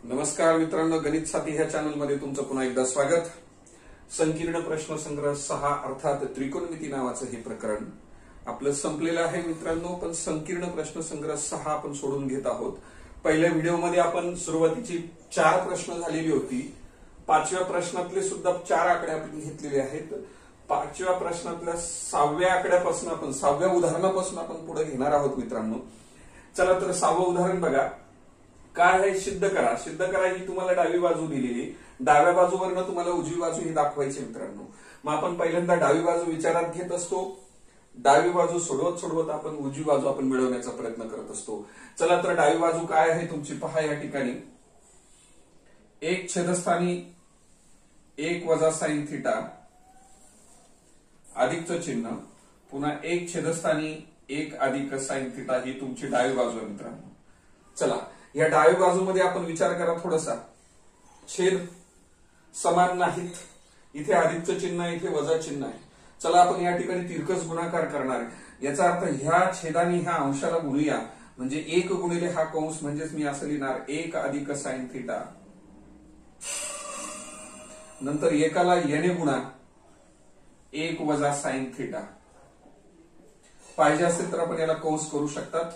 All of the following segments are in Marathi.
नमस्कार मित्रांनो, गणित साथी ह्या चॅनलमध्ये तुमचं पुन्हा एकदा स्वागत। संकीर्ण प्रश्न संग्रह 6 अर्थात त्रिकोणमिती नावाचं हे प्रकरण आपलं संपलेलं आहे मित्रांनो। पण संकीर्ण प्रश्न संग्रह 6 आपण सोडून घेत आहोत। पहिल्या व्हिडिओमध्ये आपण सुरुवातीची 4 प्रश्न झालेली होती। 5व्या प्रश्नातले सुद्धा 4 आकडे आपण घेतलेले आहेत। 5व्या प्रश्नातल्या 6व्या आकड्यापासून आपण 6व्या उदाहरणापासून आपण पुढे घेणार आहोत मित्रांनो। चला तर 6वं उदाहरण बघा। काय आहे, सिद्ध करा। सिद्ध करा ही तुम्हाला डावी बाजू दिलेली, डाव्या बाजूवरनं तुम्हाला उजवी बाजू ही दाखवायची मित्रांनो। मग आपण पहिल्यांदा डावी बाजू विचारात घेत असतो, डावी बाजू सोडवत सोडवत आपण उजवी बाजू आपण मिळवण्याचा प्रयत्न करत असतो। चला तर डावी बाजू काय आहे तुमची पहा। या ठिकाणी एक छेदस्थानी 1 वजा साइन थिटा अधिकचं चिन्ह, पुन्हा एक छेदस्थानी 1 अधिक साइन थिटा ही तुमची डावी बाजू आहे मित्रांनो। चला या डावी बाजूमध्ये आपण विचार करा थोडासा। छेद समान नाहीत, इथे अधिकचं चिन्ह आहे, इथे वजा चिन्ह आहे। चला आपण या ठिकाणी तिरकस गुणाकार करणार आहे। याचा अर्थ ह्या छेदाने ह्या अंशाला गुणूया, म्हणजे 1 गुणिले हा कंस, म्हणजेच मी असं लिहिणार 1 अधिक साइन थिटा, नंतर एकाला याने गुणा 1 वजा साइन थिटा। पाहिजे असेल तर आपण याला कंस करू शकतात।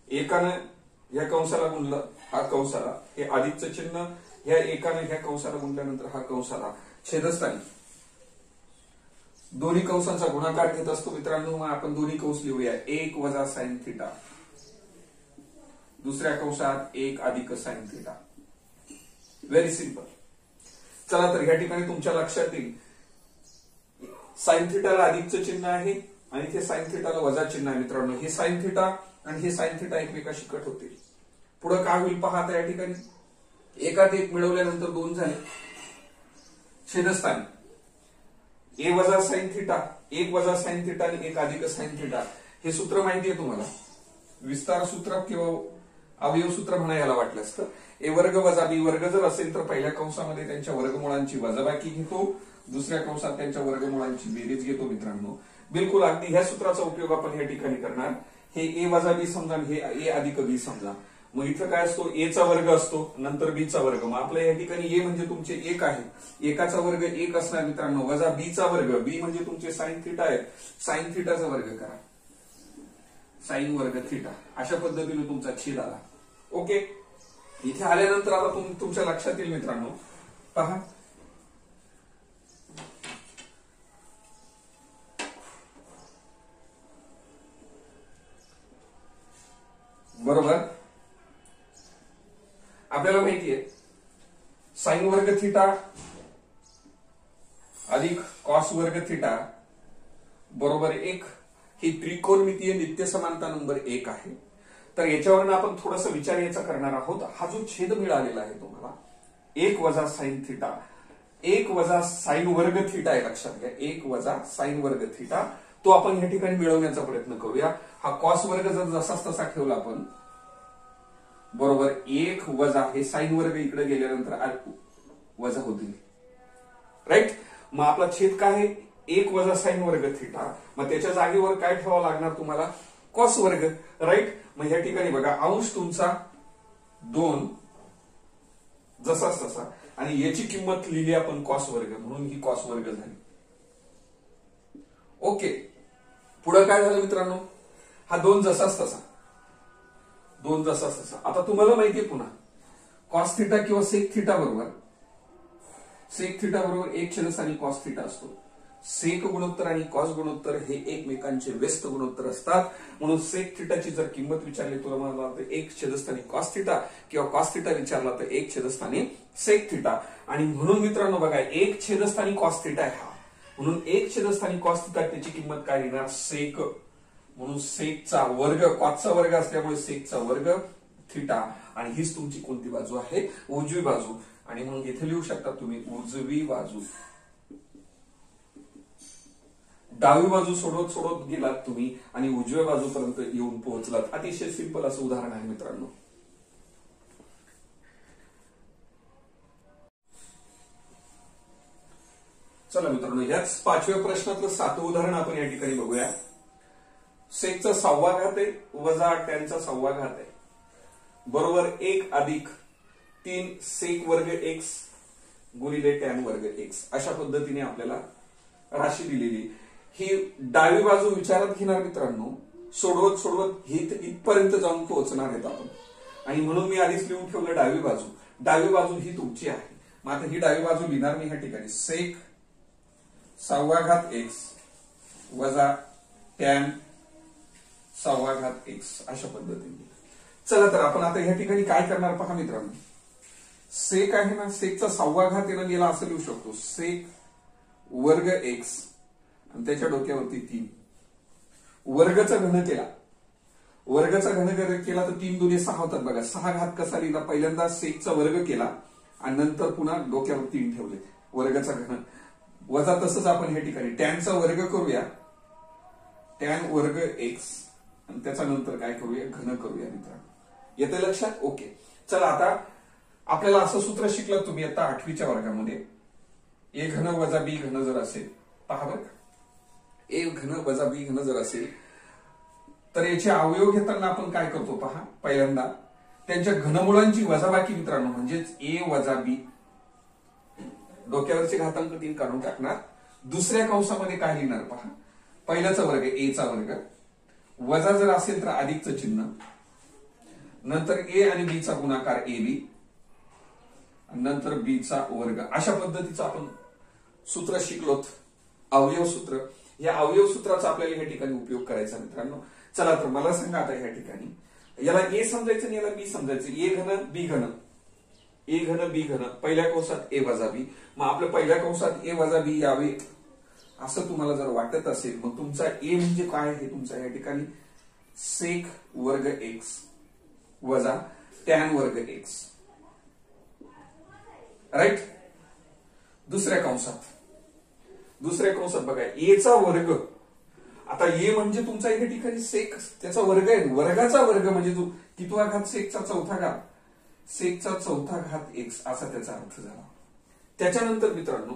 एकानं या कंसाला गुणलं हा कंसाला, हे अधिकचं चिन्ह, ह्या एकाने ह्या कंसाला गुणल्यानंतर हा कंसाला, छेदस्थानी दोन्ही कंसांचा गुणाकार घेत असतो मित्रांनो। मग आपण दोन्ही कंस लिहूया, 1 वजा साइन थिटा, दुसऱ्या कंसात 1 अधिक साइन थिटा। Very simple. चला तर या ठिकाणी तुमच्या लक्षात येईल साइन थिटाला अधिकचं चिन्ह आहे आणि इथे साइन थिटाला वजा चिन्ह आहे मित्रांनो। हे साइन थिटा आणि हे साइन थिटा एकमेकाशी कट होतील। पुढे काय होईल पहा। आता या ठिकाणी एकात 1 मिळवल्यानंतर 2 झाले। छेदस्थानी a वजा साइन थिटा, 1 वजा साइन थिटा आणि 1 अधिक साइन थिटा, हे सूत्र माहिती आहे तुम्हाला, विस्तार सूत्र किंवा अवयव सूत्र म्हणा याला वाटल्यास तर। a वर्ग वजा b वर्ग जर असेल तर पहिल्या कंसामध्ये त्यांच्या वर्गमुळांची वजाबाकी घेतो, दुसऱ्या कंसात त्यांच्या वर्गमुळांची बेरीज घेतो मित्रांनो। बिलकुल अगदी ह्या सूत्राचा उपयोग आपण या ठिकाणी करणार। हे a वजा b समजा, हे a अधिक b समजा। मग इथं काय असतो, a चा वर्ग असतो, नंतर b चा वर्ग। मग आपल्या या ठिकाणी a म्हणजे तुमचे 1 आहे, 1चा वर्ग 1 असणार मित्रांनो, वजा b चा वर्ग, b म्हणजे तुमचे साइन थिटा आहे, साइन थिटाचा वर्ग करा, साइन वर्ग थिटा। अशा पद्धतीने तुमचा छेद आला। ओके, इथे आल्यानंतर आता तुमच्या लक्षात येईल मित्रांनो पहा, बरोबर। आपल्याला माहितीये साइन वर्ग थिटा अधिक कॉस वर्ग थिटा बरोबर 1 ही त्रिकोणमितीय नित्य समानता नंबर 1 आहे। तर याच्यावरून आपण थोडासा विचार याचा करणार आहोत। हा जो छेद मिळालेला आहे तुम्हाला 1 वजा साइन थिटा, 1 वजा साइन वर्ग थिटा आहे, लक्षात घ्या, 1 वजा साइन वर्ग थिटा, तो आपण या ठिकाणी मिळवण्याचा प्रयत्न करूया। हा कॉस वर्ग जर जसाच तसा ठेवला आपण, बरोबर 1 वजा हे साइन वर्ग इकडे गेल्यानंतर वजा होतील, राईट। मग आपला छेद काय आहे, 1 वजा साइन वर्ग थिटा, मग त्याच्या जागेवर काय ठेवावं लागणार तुम्हाला, कॉस वर्ग, राईट। मग या ठिकाणी बघा अंश तुमचा 2 जसाच तसा, आणि याची किंमत लिहिली आपण कॉस वर्ग, म्हणून ही कॉस वर्ग झाली। ओके, पुढे काय झालं मित्रांनो, हा 2 जसाच तसा, 2 जसाच तसा। आता तुम्हाला माहितीये पुन्हा कॉस थिटा किंवा सेक थिटा बरोबर, सेक थिटा बरोबर 1 छेदस्थानी कॉस थिटा असतो। सेक गुणोत्तर आणि कॉस गुणोत्तर हे एकमेकांचे व्यस्त गुणोत्तर असतात, म्हणून सेक थिटाची जर किंमत विचारली तुम्हाला तर 1 छेदस्थानी कॉस थिटा, किंवा कॉस थिटा विचारला तर 1 छेदस्थानी सेक थिटा। आणि म्हणून मित्रांनो बघा 1 छेदस्थानी कॉस थिटा आहे हा, म्हणून 1 छेदस्थानी कॉस थिटा त्याची किंमत काय येणार, सेक, म्हणून सेकचा वर्ग, कॉसचा वर्ग असल्यामुळे सेकचा वर्ग थिटा, आणि हीच तुमची कोणती बाजू आहे, उजवी बाजू। आणि म्हणून इथे लिहू शकता तुम्ही उजवी बाजू। डावी बाजू सोडवत सोडवत गेलात तुम्ही आणि उजव्या बाजूपर्यंत येऊन पोहोचलात। अतिशय सिंपल असं उदाहरण आहे मित्रांनो। चला मित्रांनो, याच 5व्या प्रश्नातलं 7वं उदाहरण आपण या ठिकाणी बघूया। सेकचा 6वा घात आहे वजा टॅनचा 6वा घात आहे बरोबर 1 अधिक 3 सेक वर्ग एक्स गुणिले टॅन वर्ग एक्स अशा पद्धतीने आपल्याला राशी दिलेली. ही डावी बाजू विचारात घेणार मित्रांनो, सोडवत सोडवत इथपर्यंत जाऊन पोहोचणार आहेत आपण. आणि म्हणून मी आधीच लिहून ठेवलं डावी बाजू. डावी बाजू ही तुमची आहे. मग आता ही डावी बाजू लिहिणार मी ह्या ठिकाणी सेक 6 एक्स वजा टॅन 6 एक्स अशा पद्धतीने. चला तर आपण आता ह्या ठिकाणी काय करणार पहा मित्रांनो. सेक आहे ना, सेकचा 6 येणं गेला असं लिहू शकतो. सेक वर्ग एक्स आणि त्याच्या डोक्यावरती 3 वर्गाचा घन केला. वर्गाचा घन केला तर 3 दुने 6 होतात बघा. 6 घात कसा लिहिला, पहिल्यांदा सेकचा वर्ग केला आणि नंतर पुन्हा डोक्यावर 3 ठेवले वर्गाचा घन वजा. तसंच आपण ह्या ठिकाणी टॅनचा वर्ग करूया, टॅन वर्ग एक्स आणि त्याच्या नंतर काय करूया, घन करूया मित्रांनो. येते लक्षात? ओके. चला आता आपल्याला असं सूत्र शिकलं तुम्ही आता 8वीच्या वर्गामध्ये. ए घन वजा बी घन जर असेल, पहा बरं, ए घन वजा बी घन जर असेल तर याचे अवयव घेताना आपण काय करतो पहा. पहिल्यांदा त्यांच्या घनमुळांची वजाबाकी मित्रांनो, म्हणजेच ए वजा बी, डोक्यावरचे घातांक 3 काढून टाकणार. दुसऱ्या कंसामध्ये काय लिहिणार पहा, पहिल्याचा वर्ग ए चा वर्ग, वजा जर असेल तर अधिकचं चिन्ह, नंतर ए आणि बी चा गुणाकार ए बी, नंतर बी चा वर्ग. अशा पद्धतीचं आपण सूत्र शिकलोत, अवयव सूत्र. या अवयव सूत्राचा आपल्याला या ठिकाणी उपयोग करायचा मित्रांनो. चला तर मला सांगा आता ह्या ठिकाणी याला ए समजायचं आणि याला बी समजायचं. ए घन बी घन, ए घन बी घन, पहिल्या कंसात ए वजा बी. मग आपल्या पहिल्या कंसात ए वजा बी यावे असं तुम्हाला जर वाटत असेल, मग तुमचा ए म्हणजे काय आहे तुमचा या ठिकाणी सेक वर्ग एक्स वजा टॅन वर्ग एक्स, राईट. दुसऱ्या कंसात बघा ए चा वर्ग. आता ए म्हणजे तुमचा या ठिकाणी सेक त्याचा वर्ग आहे, वर्गाचा वर्ग म्हणजे तो कितवा घात, सेकचा 4था घात, सेकचा 4था घात एक्स असा त्याचा अर्थ झाला. त्याच्यानंतर मित्रांनो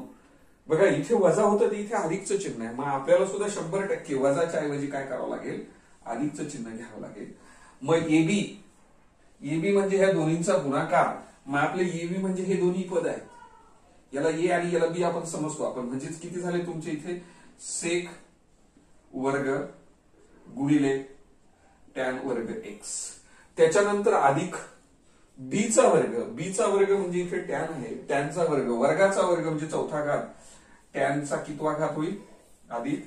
बघा इथे वजा होतं तर इथे अधिकचं चिन्ह आहे. मग आपल्याला सुद्धा 100% वजाच्या ऐवजी काय करावं लागेल, अधिकचं चिन्ह घ्यावं लागेल. मग एबी म्हणजे ह्या दोन्हींचा गुणाकार. मग आपले एबी म्हणजे हे दोन्ही पद आहेत, याला ए आणि याला बी आपण समजतो आपण. म्हणजेच किती झाले तुमचे इथे सेक वर्ग गुणिले टॅन वर्ग एक्स. त्याच्यानंतर अधिक बीचा वर्ग म्हणजे इथे टॅन आहे, टॅनचा वर्ग, वर्गाचा वर्ग म्हणजे 4था घात, टॅनचा कितवा घात होईल, अधिक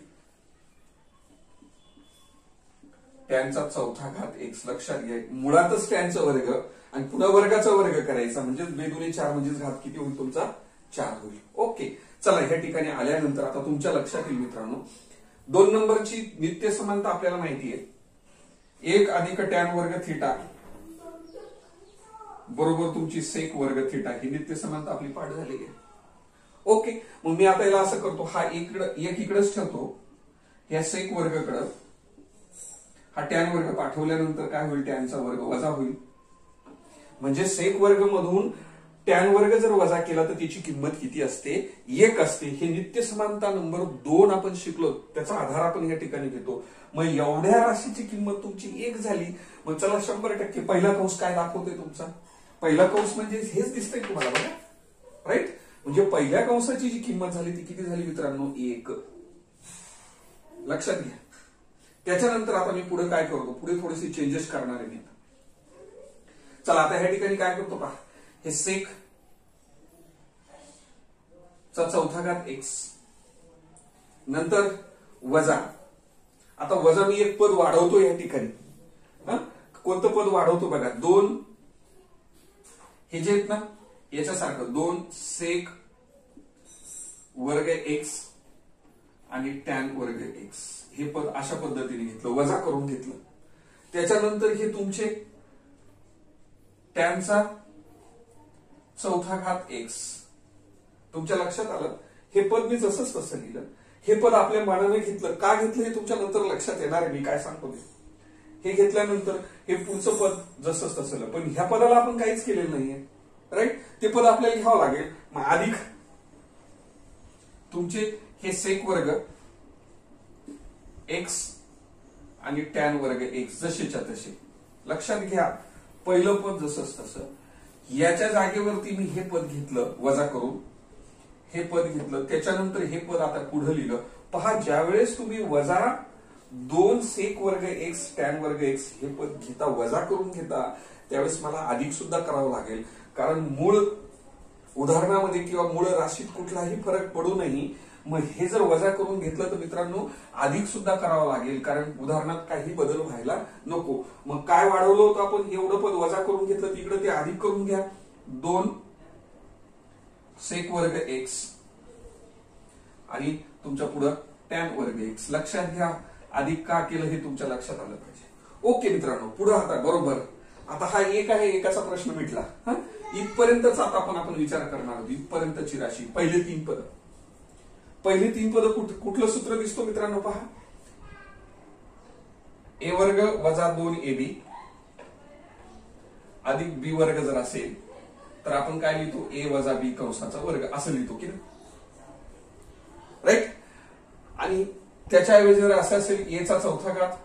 टॅनचा 4था घात एक्स. लक्षात घ्या, मुळातच टॅनचा वर्ग आणि पुन्हा वर्गाचा वर्ग करायचा म्हणजे 2 दुने 4 म्हणजेच घात किती होईल तुमचा, 4 होईल. ओके. चला ह्या ठिकाणी आल्यानंतर आता तुमच्या लक्षात येईल मित्रांनो 2 नंबरची नित्य समानता आपल्याला माहिती आहे. 1 अधिक टॅन वर्ग थिटा बरोबर तुमची सेक वर्ग थिटा, ही नित्य समानता आपली पाठ झालेली आहे. ओके. मग मी आता याला असं करतो, हा एक इकडेच ठेवतो, या सेक वर्गकडं हा टॅन वर्ग पाठवल्यानंतर काय होईल, टॅनचा वर्ग वजा होईल. म्हणजे सेक वर्ग मधून टॅन वर्ग जर वजा केला तर त्याची किंमत किती असते, 1 असते. हे नित्य समानता नंबर 2 आपण शिकलो, त्याचा आधार आपण या ठिकाणी घेतो. मग एवढ्या राशीची किंमत तुमची 1 झाली. मग चला 100% पहिला कंस काय दाखवतोय तुमचा, पहिला कंस म्हणजे हेच दिसतंय तुम्हाला बघा, राईट. म्हणजे पहिल्या कंसाची जी किंमत झाली ती किती झाली मित्रांनो, 1. लक्षात घ्या. त्याच्यानंतर आता मी पुढे काय करतो, पुढे थोडेसे चेंजेस करणार आहे मी. चला आता ह्या ठिकाणी काय करतो पहा, हे सेक चा 4था घात एक्स, नंतर वजा. आता वजा मी एक पद वाढवतो या ठिकाणी. कोणतं पद वाढवतो बघा, 2 हे जे आहेत ना याच्यासारखं 2 सेक वर्ग एक्स आणि टॅन वर्ग एक्स, हे पद अशा पद्धतीने घेतलं, वजा करून घेतलं. त्याच्यानंतर हे तुमचे टॅनचा 4था घात एक्स, तुमच्या लक्षात आलं. हे पद मी जसंच तसं लिहिलं. हे पद आपल्या मनाने घेतलं, का घेतलं हे तुमच्या नंतर लक्षात येणार आहे, मी काय सांगतो ते. हे घेतल्यानंतर हे पुढचं पद जसंच तसं, पण ह्या पदाला आपण काहीच केलेलं नाहीये, राईट. ते पद आपल्याला घ्यावं लागेल. मग अधिक तुमचे हे सेक वर्ग एक्स आणि टॅन वर्ग एक्स जसेच्या तसे. लक्षात घ्या, पहिलं पद जसंच तसं, याच्या जागेवरती मी हे पद घेतलं वजा करून, हे पद घेतलं, त्याच्यानंतर हे पद आता पुढे लिहिलं. पहा, ज्यावेळेस तुम्ही वजा 2 सेक वर्ग एक्स टॅन वर्ग एक्स हे पद घेता, वजा करून घेता, त्यावेळेस मला अधिक सुद्धा करावं लागेल. कारण मूळ उदाहरणामध्ये किंवा मूळ राशीत कुठलाही फरक पडू नये. मग हे जर वजा करून घेतलं तर मित्रांनो अधिक सुद्धा करावं लागेल, कारण उदाहरणात काही बदल व्हायला नको. मग काय वाढवलं होतं आपण, एवढं पद वजा करून घेतलं, तिकडे ते अधिक करून घ्या. 2 सेक वर्ग एक्स आणि तुमच्या पुढं टॅन वर्ग एक्स. लक्षात घ्या, अधिक का केलं हे तुमच्या लक्षात आलं पाहिजे. ओके मित्रांनो, पुढे आता बरोबर. आता हा एक आहे, एकाचा प्रश्न मिटला. इथपर्यंतच आता आपण विचार करणार आहोत. इथपर्यंतची राशी, पहिले 3 पद. पहिले 3 पद कुठलं सूत्र दिसतो मित्रांनो, पहा. ए वर्ग वजा 2ab अधिक बी वर्ग जर असेल तर आपण काय लिहितो, ए वजा बी कंसाचा वर्ग असं लिहितो की ना, राईट. आणि त्याच्याऐवजी जर असं असेल, ए चा चौथा घात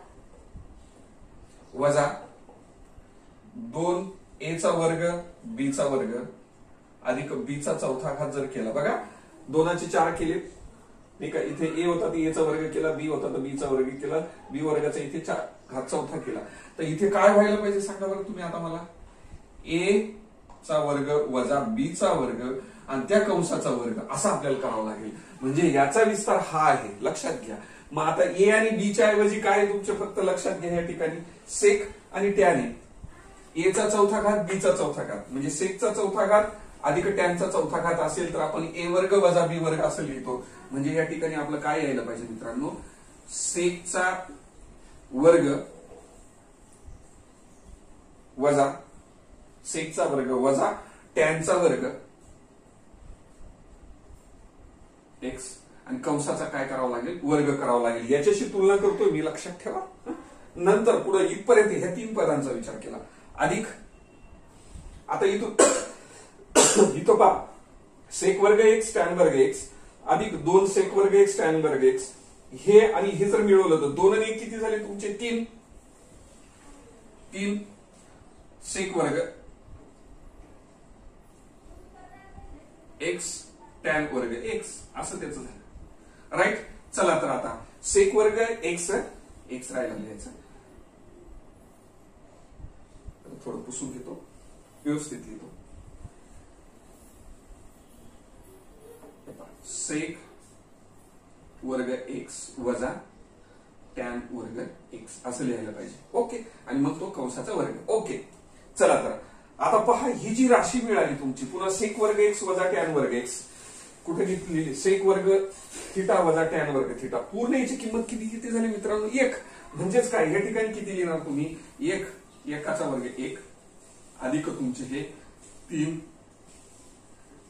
वजा 2 ए चा वर्ग बी चा वर्ग अधिक बी चा चौथा घात जर केला, बघा 2चे 4 केले, ठीक आहे. इथे ए होता तर ए चा वर्ग केला, बी होता तर बी चा वर्ग केला, बी वर्गाचा इथे घात चौथा केला. तर इथे काय व्हायला पाहिजे सांगा बरं तुम्ही आता मला, ए चा वर्ग वजा बी चा वर्ग आणि त्या कंसाचा वर्ग असं आपल्याला करावं लागेल. म्हणजे याचा विस्तार हा आहे, लक्षात घ्या. मग आता ए आणि बी च्या ऐवजी काय तुमचे फक्त लक्षात घ्या या ठिकाणी सेक आणि टॅन आहे. ए चा चौथा घात बी चा चौथा घात म्हणजे सेकचा चौथा घात अधिक टॅनचा चौथा घात असेल तर आपण ए वर्ग वजा बी वर्ग असं लिहितो. म्हणजे या ठिकाणी आपलं काय यायला पाहिजे मित्रांनो, सेकचा वर्ग वजा सेकचा वर्ग वजा टॅनचा वर्ग एक्स आणि कंसाचा काय करावं लागेल, वर्ग करावा लागेल. याच्याशी तुलना करतोय मी, लक्षात ठेवा. नंतर पुढे इथपर्यंत ह्या 3 पदांचा विचार केला. अधिक आता इथं पहा, सेक वर्ग एक्स टॅन वर्ग एक्स अधिक 2 सेक वर्ग एक्स टॅन वर्ग एक्स, हे आणि हे जर मिळवलं तर 2 आणि 1 किती झाले तुमचे, 3 सेक वर्ग एक्स टॅन वर्ग एक्स असं त्याचं झालं, राईट. चला तर आता सेक वर्ग एक्स राहिला लिहायचं, थोडं पुसून घेतो, व्यवस्थित लिहितो. सेक वर्ग एक्स वजा टॅन वर्ग एक्स असं लिहायला पाहिजे. ओके. आणि मग तो कंसाचा वर्ग. ओके. चला तर आता पहा, ही जी राशी मिळाली तुमची, पुन्हा सेक वर्ग एक्स वजा टॅन वर्ग एक्स कुठे लिहिली, सेक वर्ग थिटा वजा टॅन वर्ग थिटा. पूर्ण याची किंमत किती झाली मित्रांनो, 1. म्हणजेच काय, या ठिकाणी किती लिहिणार तुम्ही, 1 एकाचा वर्ग 1 अधिक तुमचे हे 3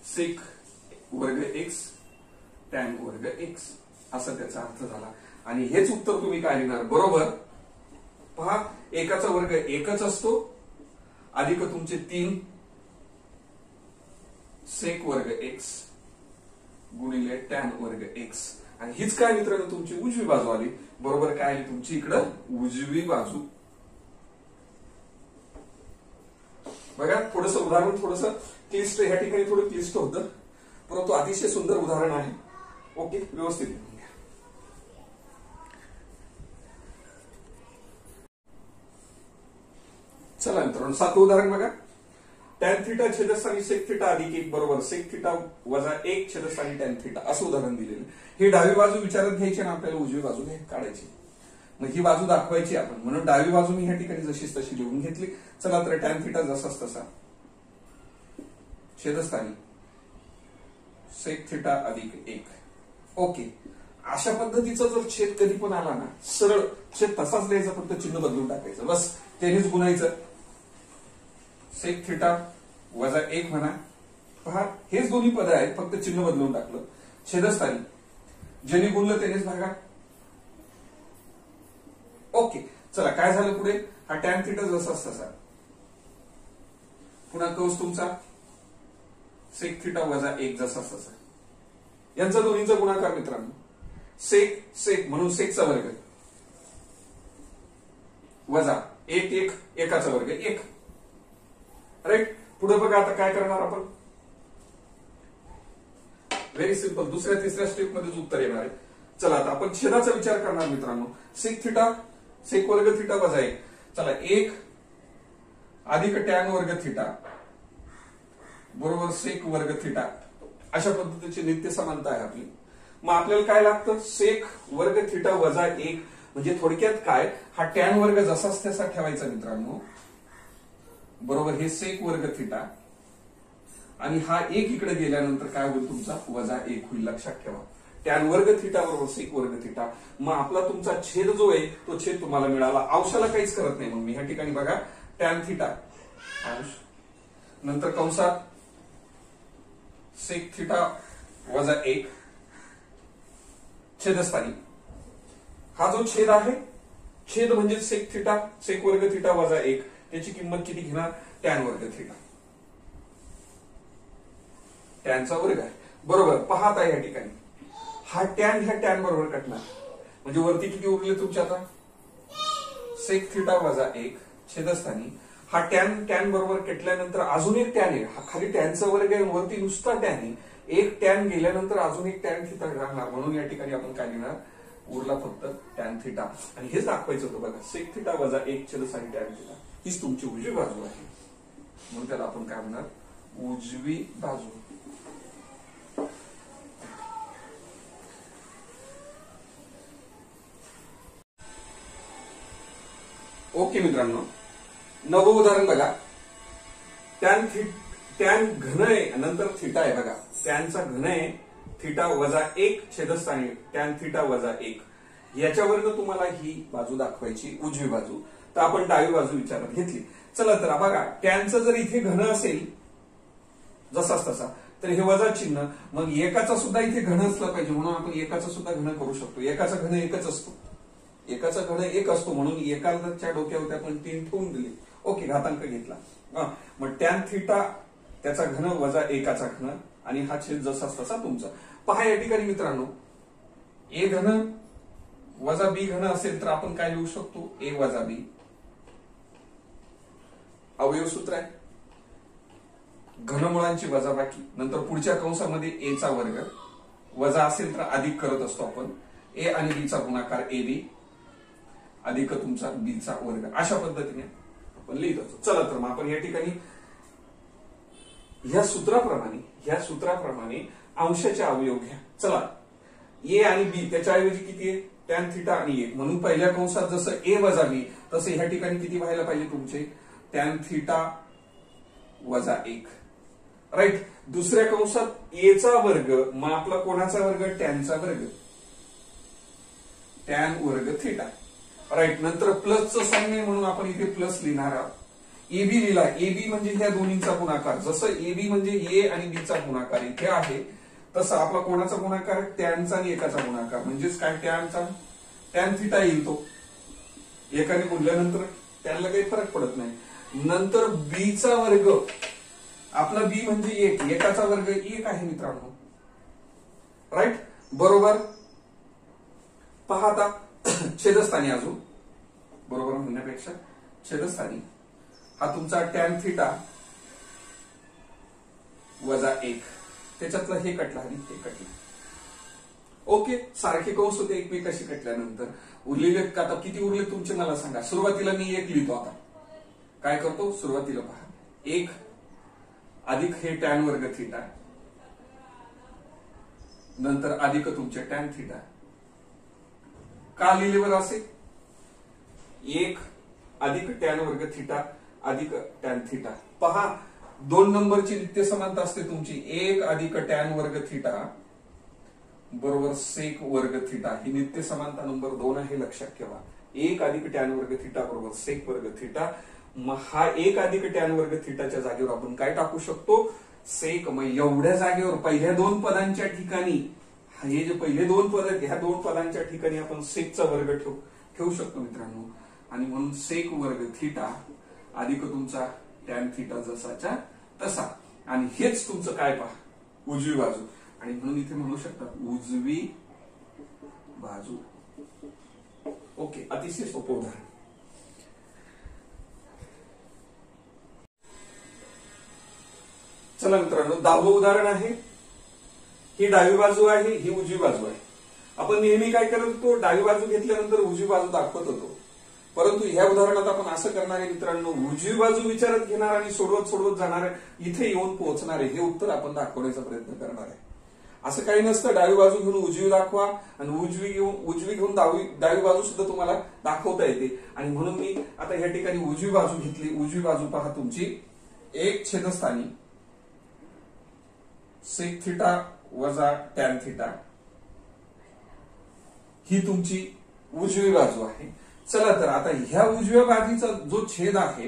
सेक वर्ग एक्स टॅन वर्ग एक्स असा त्याचा अर्थ झाला. आणि हेच उत्तर तुम्ही काय लिहिणार, बरोबर. पहा, एकाचा वर्ग 1च असतो अधिक तुमचे 3 सेक वर्ग एक्स गुणिले टॅन वर्ग एक्स. आणि हीच काय मित्रांनो तुमची उजवी बाजू आली. बरोबर काय आली तुमची इकडं उजवी बाजू. बघा, थोडंसं उदाहरण थोडंसं क्लिष्ट, ह्या ठिकाणी थोडं क्लिष्ट होतं, परंतु अतिशय सुंदर उदाहरण आहे. ओके, व्यवस्थित लिहून घ्या. चला मित्रांनो, 7वं उदाहरण बघा. टॅन थिटा छेदस्थानी सेक थिटा अधिक 1 बरोबर सेक थिटा वजा 1 छेदस्थानी टॅन थिटा असं उदाहरण दिलेलं. हे डावी बाजू विचारात घ्यायची आणि आपल्याला उजवी बाजू काढायची. मग ही बाजू दाखवायची आपण, म्हणून डावी बाजू मी ह्या ठिकाणी जशीच तशी लिहून घेतली. चला तर टॅन थिटा जसाच तसा छेदस्थानी सेक थिटा अधिक 1. ओके. अशा पद्धतीचा जर छेद कधी पण आला ना, सरळ छेद तसाच द्यायचा, फक्त चिन्ह बदलून टाकायचं, बस त्यानेच गुणायचं. सेक थिटा वजा 1 म्हणा. पहा, हेच दोन्ही पद आहेत, फक्त चिन्ह बदलून टाकलं. छेदस्थानी ज्याने गुणलं त्यानेच भागा. ओके. चला काय झालं पुढे, हा टॅन थिटा जसाच तसा पुन्हा कंस तुमचा सेक थिटा वजा 1 जसाच तसा. यांचा दोन्हीचा गुणाकार मित्रांनो, सेक सेक म्हणून सेकचा वर्ग वजा 1 1 एकाचा वर्ग 1, राईट. पुढे बघा आता काय करणार आपण. व्हेरी सिंपल, दुसऱ्या तिसऱ्या स्टेप मध्येच उत्तर येणार आहे. चला आता आपण छेदाचा विचार करणार मित्रांनो. सेक थिटा, सेक वर्ग थिटा वजा 1. चला 1 अधिक टॅन वर्ग थिटा बरोबर सेक वर्ग थिटा, अशा पद्धतीची नित्य समानता आहे आपली. मग आपल्याला काय लागतं, सेक वर्ग थिटा वजा 1. म्हणजे थोडक्यात काय, हा टॅन वर्ग जसाच तसा ठेवायचा मित्रांनो बरोबर. हे सेक वर्ग थिटा आणि हा 1 इकडे गेल्यानंतर काय होईल तुमचा वजा 1 होईल, लक्षात ठेवा. टॅन वर्ग थिटा बरोबर सेक वर्ग थिटा. मग आपला तुमचा छेद जो आहे तो छेद तुम्हाला मिळाला. अंशाला काहीच करत नाही मग मी ह्या ठिकाणी बघा. टॅन थिटा अंश नंतर कंसात सेक थिटा वजा 1 छेदस्थानी. हा जो छेद आहे, छेद म्हणजे सेक थिटा, सेक वर्ग थिटा वजा 1. त्याची किंमत किती घेणार, टॅन वर्ग थिटा. टॅनचा वर्ग आहे बरोबर. पाहता या ठिकाणी हा टॅन ह्या टॅन बरोबर कटणार. म्हणजे वरती किती उरले तुमच्या आता, सेक थिटा वजा 1 छेदस्थानी. हा टॅन टॅन बरोबर कटल्यानंतर अजून एक टॅन आहे. हा खाली टॅनचा वर्ग आहे, वरती नुसता टॅन आहे. एक टॅन गेल्यानंतर अजून एक टॅन थिटा राहणार. म्हणून या ठिकाणी आपण काय लिहिणार, उरला फक्त टॅन थिटा. आणि हेच दाखवायचं होतं बघा, सेक थिटा वजा 1 छेदस्थानी टॅन थिटा. हीच तुमची उजवी बाजू आहे. म्हणून त्याला आपण काय म्हणणार, उजवी बाजू. ओके मित्रांनो, नवं उदाहरण बघा. टॅन घन आहे नंतर थिटा आहे बघा. टॅनचा घन आहे थिटा वजा 1 छेदस्थानी टॅन थिटा वजा 1. याच्यावरनं तुम्हाला ही बाजू दाखवायची, उजवी बाजू. तर आपण डावी बाजू विचारात घेतली. चला तर बघा, टॅनचं जर इथे घन असेल जसाच तसा, तर हे वजा चिन्ह. मग एकाचा सुद्धा इथे घन असला पाहिजे, म्हणून आपण एकाचा सुद्धा घन करू शकतो. एकाचा घन एकच असतो, एकाचा घन 1 असतो, म्हणून एकाच्या डोक्यावर आपण 3 ठेवून दिले. ओके, घातांक घेतला. मग टॅन थिटा त्याचा घन वजा 1चा घन आणि हा छेद जसाच तसा तुमचा. पहा या ठिकाणी मित्रांनो, ए घन वजा बी घन असेल तर आपण काय लिहू शकतो, ए वजा बी. अवयव सूत्र आहे, घनमुळांची वजाबाकी. नंतर पुढच्या कंसामध्ये ए चा वर्ग वजा असेल तर अधिक करत असतो आपण. ए आणि बी चा गुणाकार ए बी अधिक तुमचा बी चा वर्ग. अशा पद्धतीने आपण लिहित असतो. चला तर मग आपण या ठिकाणी ह्या सूत्राप्रमाणे अंशाचे अवयव घ्या. चला, ए आणि बी त्याच्याऐवजी किती आहे, टॅन थिटा आणि 1. म्हणून पहिल्या कंसात जसं ए वजा बी, तसं ह्या ठिकाणी किती व्हायला पाहिजे तुमचे, टॅन थिटा वजा 1. राईट. दुसऱ्या कंसात ए चा वर्ग, मग आपला कोणाचा वर्ग, टॅनचा वर्ग, टॅन वर्ग थिटा. राईट. नंतर प्लसचं साइन आहे म्हणून आपण इथे प्लस लिहिणार आहोत. एबी लिहिला. एबी म्हणजे ह्या दोन्हींचा गुणाकार. जसं एबी म्हणजे ए आणि बी चा गुणाकार इथे आहे, तसं आपला कोणाचा गुणाकार, टॅनचा आणि एकाचा गुणाकार. म्हणजेच काय, टॅनचा टॅन थिटा येईल. तो एकाने गुणल्यानंतर टॅनला काही फरक पडत नाही. नंतर बी चा वर्ग, आपला बी म्हणजे 1, एकाचा वर्ग 1 आहे मित्रांनो. राईट बरोबर. पहा आता छेदस्थानी अजून बरोबर म्हणण्यापेक्षा छेदस्थानी हा तुमचा टॅन थिटा वजा 1. त्याच्यातलं हे कटलं आणि हे कटलं. ओके, सारखे कंस होते एकमेकाशी कटल्यानंतर. उरलेले आता किती उरले तुमचे मला सांगा. सुरुवातीला मी 1 लिहितो. आता काय करतो, सुरुवातीला पहा 1 अधिक हे टॅन वर्ग थिटा, नंतर अधिक तुमचे टॅन थिटा. का लिहिले बरं असे, 1 अधिक टॅन वर्ग थिटा अधिक टॅन थिटा. पहा 2 नंबरची नित्य समानता असते तुमची. 1 अधिक टॅन वर्ग थिटा बरोबर सेक वर्ग थिटा. ही नित्य समानता नंबर 2 आहे, लक्षात ठेवा. 1 अधिक टॅन वर्ग थिटा बरोबर सेक वर्ग थिटा. मग हा 1 अधिक टॅन वर्ग थिटाच्या जागेवर आपण काय टाकू शकतो, सेक. मग एवढ्या जागेवर पहिल्या 2 पदांच्या ठिकाणी, हे जे पहिले 2 पद आहेत, ह्या 2 पदांच्या ठिकाणी आपण सेकचा वर्ग ठेवू शकतो मित्रांनो. आणि म्हणून सेक वर्ग थिटा अधिक तुमचा टॅन थिटा जसाच्या तसा. आणि हेच तुमचं काय पहा, उजवी बाजू. आणि म्हणून इथे म्हणू शकतात उजवी बाजू. ओके, अतिशय सोपं उदाहरण. चला मित्रांनो, 10वं उदाहरण आहे. ही डावी बाजू आहे, ही उजवी बाजू आहे. आपण नेहमी काय करत होतो, डावी बाजू घेतल्यानंतर उजवी बाजू दाखवत होतो. परंतु ह्या उदाहरणात आपण असं करणार आहे मित्रांनो, उजवी बाजू विचारात घेणार आणि सोडवत जाणार, इथे येऊन पोहोचणार आहे, हे उत्तर आपण दाखवण्याचा प्रयत्न करणार आहे. असं काही नसतं डावी बाजू घेऊन उजवी दाखवा आणि उजवी घेऊन डावी बाजू सुद्धा तुम्हाला दाखवता येते. आणि म्हणून मी आता या ठिकाणी उजवी बाजू घेतली. उजवी बाजू पहा तुमची एक छेदस्थानी सेक थिटा वजा टॅन थिटा, ही तुमची उजवी बाजू आहे. चला तर आता ह्या उजव्या बाजूचा जो छेद आहे,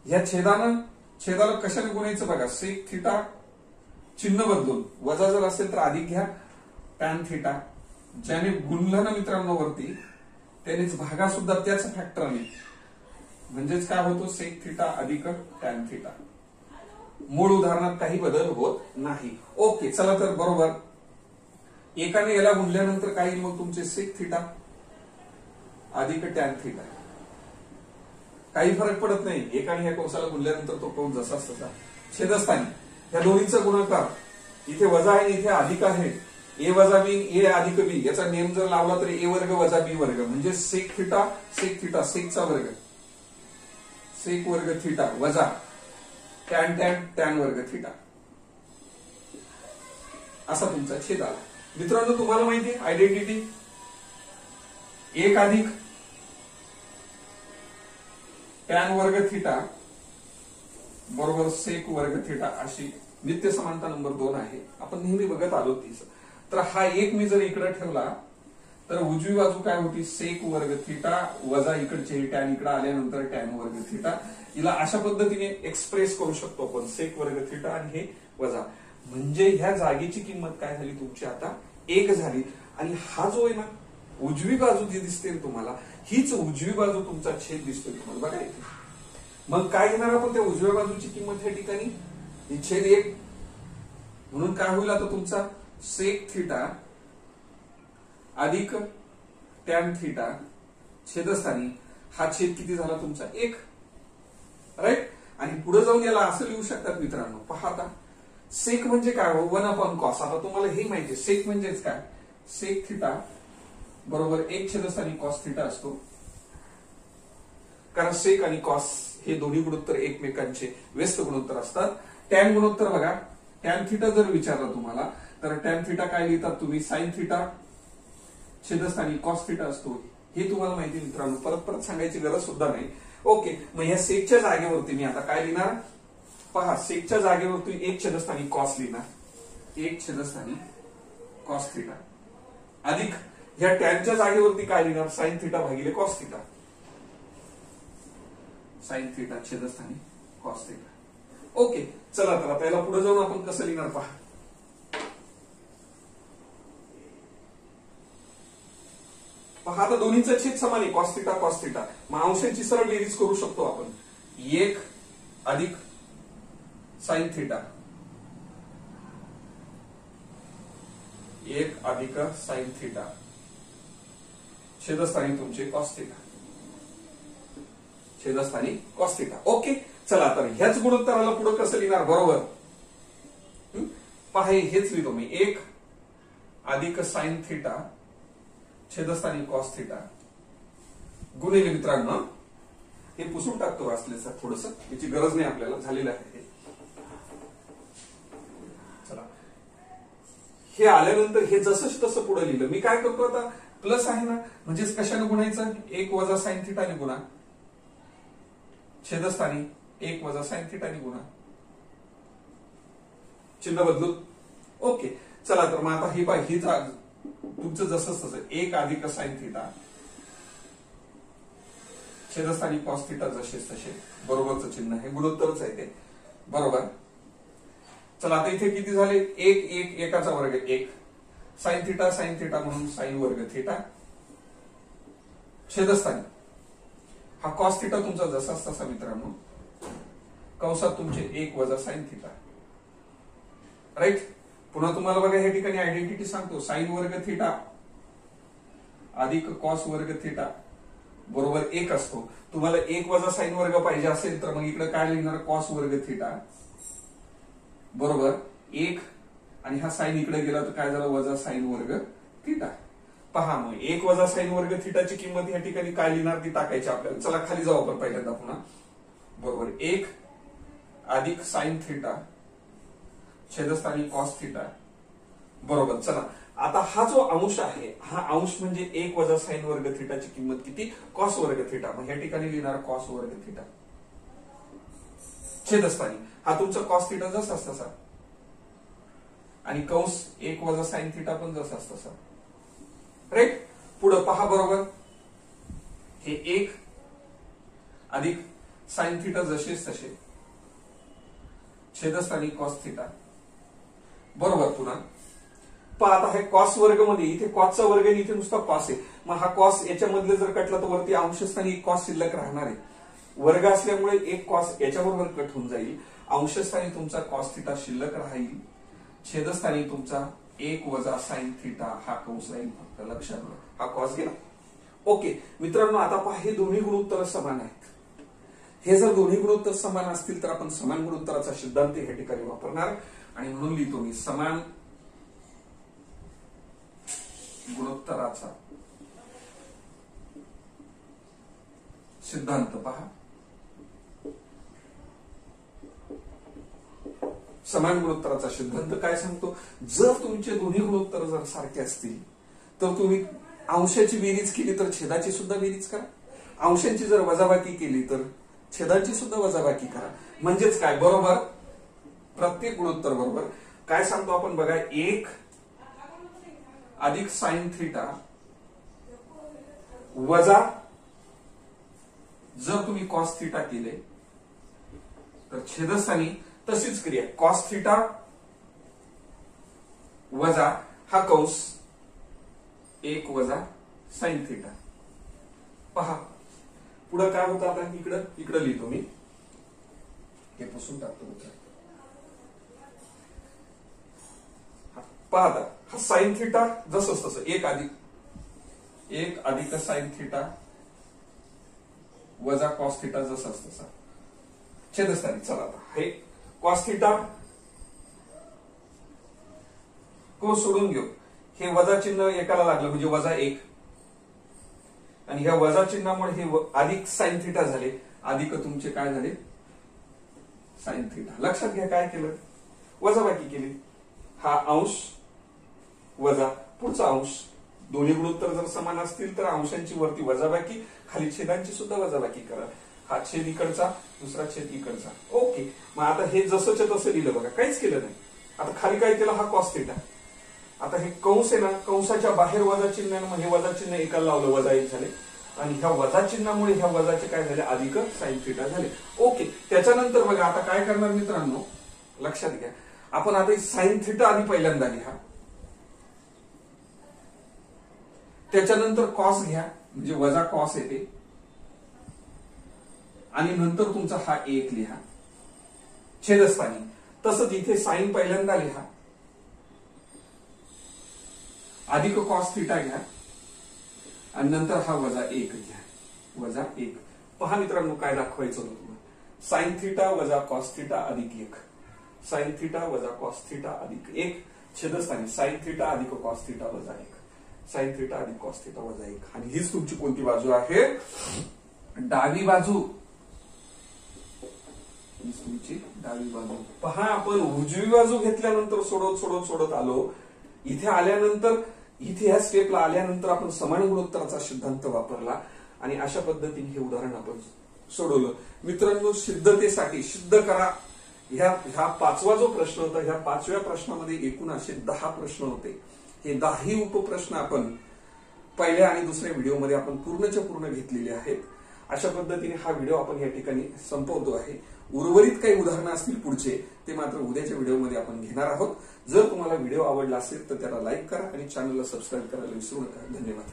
ह्या छेदाला कशाने गुणायचं बघा. सेक थिटा चिन्ह बदलून, वजा जर असेल तर अधिक घ्या, टॅन थिटा ज्याने गुणलं ना मित्रांनो वरती, त्यानेच भागा सुद्धा त्याच फॅक्टरने, म्हणजेच काय होतो सेक थिटा अधिक टॅन थिटा. मूळ उदाहरणात काही बदल होत नाही. ओके, चला तर बरोबर. एकाने याला गुणल्यानंतर काय येईल मग तुमचे सेक थिटा अधिक टॅन थिटा. काही फरक पडत नाही, एकाने ह्या कंसाला गुणल्यानंतर तो कंस जसाच तसा. छेदस्थानी ह्या दोन्हीचा गुणाकार, इथे वजा आहे इथे अधिक आहे, ए वजा बी ए अधिक बी, याचा नेम जर लावला तर ए वर्ग वजा बी वर्ग, म्हणजे सेक थिटा सेकचा वर्ग, सेक वर्ग थिटा वजा टॅन वर्ग थिटा, असा तुमचा छेद आला. मित्रांनो तुम्हाला माहिती आहे आयडेंटिटी, एक अधिक टॅन वर्ग थिटा बरोबर सेक वर्ग थिटा, अशी नित्य समानता नंबर 2 आहे. आपण नेहमी बघत आलो तीच. तर हा एक मी जर इकडे ठेवला तर उजवी बाजू काय होती, सेक वर्ग थिटा वजा इकडचे टॅन, इकडे आल्यानंतर टॅन वर्ग थिटा. हिला अशा पद्धतीने एक्सप्रेस करू शकतो आपण, सेक वर्ग थिटा आणि हे वजा, म्हणजे ह्या जागेची किंमत काय झाली तुमची आता 1 झाली. आणि हा जो आहे ना उजवी बाजू जी दिसते तुम्हाला, हीच उजवी बाजू तुमचा छेद दिसतोय तुम्हाला बघा इथे. मग काय घेणार आपण त्या उजव्या बाजूची किंमत या ठिकाणी, ही छेद 1, म्हणून काय होईल आता तुमचा सेक थिटा अधिक टॅन थिटा छेदस्थानी, हा छेद किती झाला तुमचा 1, राईट. आणि पुढे जाऊन याला असं लिहू शकतात मित्रांनो, पहा आता सेक म्हणजे काय हो, 1/cos. आता तुम्हाला हे माहिती सेक म्हणजेच काय, सेक थिटा बरोबर 1 छेदस्थानी कॉस थिटा असतो. कारण सेक आणि कॉस हे दोन्ही गुणोत्तर एकमेकांचे व्यस्त गुणोत्तर असतात. टॅन गुणोत्तर बघा, टॅन थिटा जर विचारलं तुम्हाला तर टॅन थिटा काय लिहितात तुम्ही, साइन थिटा छेदस्थानी कॉस थिटा असतो. हे तुम्हाला माहिती मित्रांनो, परत सांगायची गरज सुद्धा नाही. ओके, मग ह्या सेकच्या जागेवरती मी आता काय लिहिणार, पहा सेकच्या जागेवरती 1 छेदस्थानी कॉस लिहिणार, 1 छेदस्थानी कॉस थिटा अधिक ह्या टॅनच्या जागेवरती काय लिहिणार, साइन थिटा भागिले कॉस थिटा, साइन थिटा छेदस्थानी कॉस थिटा. ओके, चला तर आता याला पुढे जाऊन आपण कसं लिहिणार पहा. पहा आता दोन्हीचा छेद समान आहे, कॉस थिटा. मग अंशांची सरळ बेरीज करू शकतो आपण, 1 अधिक साइन थिटा, 1 अधिक साइन थिटा छेदस्थानी तुमचे कॉस थिटा, छेदस्थानी कॉस थिटा. ओके, चला तर ह्याच गुणोत्तराला पुढे कसं लिहिणार बरोबर, पहा हेच लिहितो मी, 1 अधिक साइन थिटा छेदस्थानी कॉस थिटा गुणिले मित्रांनो, हे पुसून टाकतो असल्याचं थोडस, याची गरज नाही आपल्याला, झालेलं आहे. चला हे आल्यानंतर हे जसं तसं पुढे लिहिलं. मी काय करतो आता, प्लस आहे ना, म्हणजेच कशाने गुणायचं, 1 वजा साइन थिटाने गुणा, छेदस्थानी 1 वजा साइन थिटाने गुणा, चिन्ह बदलून. ओके, चला तर मग आता ही तुमचं जसं तसं 1 अधिक साइन थिटा छेदस्थानी कॉस थिटा जसेच तसे, बरोबरचं चिन्ह आहे, गुणोत्तरच आहे ते बरोबर. चला आता इथे किती झाले, 1 एकाचा वर्ग 1, साइन थिटा म्हणून साइन वर्ग थिटा छेदस्थानी हा कॉस थिटा तुमचा जसाच तसा मित्रांनो, कंसात तुमचे 1 वजा साइन थिटा, राईट. पुन्हा तुम्हाला बघा या ठिकाणी आयडेंटिटी सांगतो, साइन वर्ग थिटा अधिक कॉस वर्ग थिटा बरोबर 1 असतो. तुम्हाला 1 वजा साइन वर्ग पाहिजे असेल तर मग इकडे काय लिहिणार, कॉस वर्ग थिटा बरोबर 1 आणि हा साइन इकडे गेला तर काय झालं वजा साइन वर्ग थिटा. पहा मग 1 वजा साइन वर्ग थिटाची किंमत या ठिकाणी काय लिहिणार ती टाकायची आपल्याला. चला खाली जाऊ आपण पहिल्यांदा पुन्हा. बरोबर 1 अधिक साइन थिटा छेदस्थानी कॉस थिटा. बरोबर चला आता हा जो अंश आहे हा अंश म्हणजे 1 वजा साइन वर्ग थिटाची किंमत किती कॉस वर्ग थिटा. मग या ठिकाणी लिहिणार कॉस वर्ग थिटा छेदस्थानी हा तुमचा कॉस थिटा जसाच तसा आणि कंस 1 वजा साइन थिटा पण जसाच तसा. राईट. पुढे पहा बरोबर हे 1 अधिक साइन थिटा जसेच तसे छेदस्थानी कॉस थिटा. बरोबर पुन्हा पहा आता हे कॉस वर्ग मध्ये इथे कॉसचा वर्ग आणि इथे नुसता कॉस आहे. मग हा कॉस याच्यामधले जर कटला तर वरती अंशस्थानी एक कॉस शिल्लक राहणार आहे. वर्ग असल्यामुळे एक कॉस याच्याबरोबर कट होऊन जाईल. अंशस्थानी तुमचा कॉस थिटा शिल्लक राहील. छेदस्थानी तुमचा 1 वजा साइन थिटा हा कंस राहील. फक्त लक्षात घ्या हा कॉस गेला. ओके मित्रांनो आता पहा हे दोन्ही गुणोत्तर समान आहेत. हे जर दोन्ही गुणोत्तर समान असतील तर आपण समान गुणोत्तराचा सिद्धांत या ठिकाणी वापरणार आणि म्हणून लिहितो मी समान गुणोत्तराचा सिद्धांत. पहा समान गुणोत्तराचा सिद्धांत काय सांगतो. जर तुमचे दोन्ही गुणोत्तर जर सारखे असतील तर तुम्ही अंशाची बेरीज केली तर छेदाची सुद्धा बेरीज करा. अंशांची जर वजाबाकी केली तर छेदाची सुद्धा वजाबाकी करा. म्हणजेच काय बरोबर प्रत्येक गुणोत्तर बरोबर काय सांगतो आपण बघा 1 अधिक साइन थिटा वजा जर तुम्ही कॉस थिटा केले तर छेदस्थानी तशीच क्रिया कॉस थिटा वजा हा कंस 1 वजा साइन थिटा. पहा पुढे काय होतं आता इकडे लिहितो मी हे पुसून टाकतो. पहा आता हा साइन थिटा जसंच तसं 1 अधिक साइन थिटा वजा कॉस थिटा जसाच तसा छेदस्थानी. चला आता हे कॉस थिटा को सोडून घेऊ. हे वजा चिन्ह एकाला लागलं म्हणजे वजा 1 आणि ह्या वजा चिन्हामुळे हे अधिक साइन थिटा झाले. अधिक तुमचे काय झाले साइन थिटा. लक्षात घ्या काय केलं वजाबाकी केली. हा अंश वजा पुढचा अंश. दोन्ही गुणोत्तर जर समान असतील तर अंशांची वरती वजाबाकी खाली छेदांची सुद्धा वजाबाकी करा. हा छेद इकडचा दुसरा छेद इकडचा. ओके मग आता हे जसंच्या तसं लिहिलं बघा काहीच केलं नाही. आता खाली काय केलं हा कॉस थिटा. आता हे कंस आहे ना कंसाच्या बाहेर वजा चिन्हानं म्हणजे वजा चिन्ह एकाला लावलं वजा 1 झाले आणि ह्या वजा चिन्हामुळे ह्या वजाचे काय झाले अधिक साइन थिटा झाले. ओके त्याच्यानंतर बघा आता काय करणार मित्रांनो लक्षात घ्या आपण आता साइन थिटा आधी पहिल्यांदा लिहा त्याच्यानंतर कॉस घ्या म्हणजे वजा कॉस येते आणि नंतर तुमचा हा 1 लिहा छेदस्थानी. तसंच इथे साइन पहिल्यांदा लिहा अधिक कॉस थिटा घ्या आणि नंतर हा वजा 1 घ्या वजा 1. पहा मित्रांनो काय दाखवायचं होतं तुम्हाला साइन थिटा वजा कॉस थिटा अधिक 1 साइन थिटा वजा कॉस थिटा अधिक 1 छेदस्थानी साइन थिटा अधिक कॉस थिटा वजा 1 साइन थिटा अधिक कॉस थिटा वजा 1. आणि हीच तुमची कोणती बाजू आहे डावी बाजू. हीच तुमची डावी बाजू. पहा आपण उजवी बाजू घेतल्यानंतर सोडत आलो. इथे आल्यानंतर इथे या स्टेपला आल्यानंतर आपण समान गुणोत्तराचा सिद्धांत वापरला आणि अशा पद्धतीने हे उदाहरण आपण सोडवलं. मित्रांनो सिद्धतेसाठी सिद्ध करा ह्या 5वा जो प्रश्न होता ह्या 5व्या प्रश्नामध्ये एकूण असे 10 प्रश्न होते. हे 10ही उपप्रश्न आपण पहिल्या आणि दुसऱ्या व्हिडिओमध्ये आपण पूर्णच्या पूर्ण घेतलेले आहेत. अशा पद्धतीने हा व्हिडिओ आपण या ठिकाणी संपवतो आहे. उर्वरित काही उदाहरणं असतील पुढचे ते मात्र उद्याच्या व्हिडिओमध्ये आपण घेणार आहोत. जर तुम्हाला व्हिडिओ आवडला असेल तर त्याला लाईक करा आणि चॅनलला सबस्क्राईब करायला विसरू नका. धन्यवाद.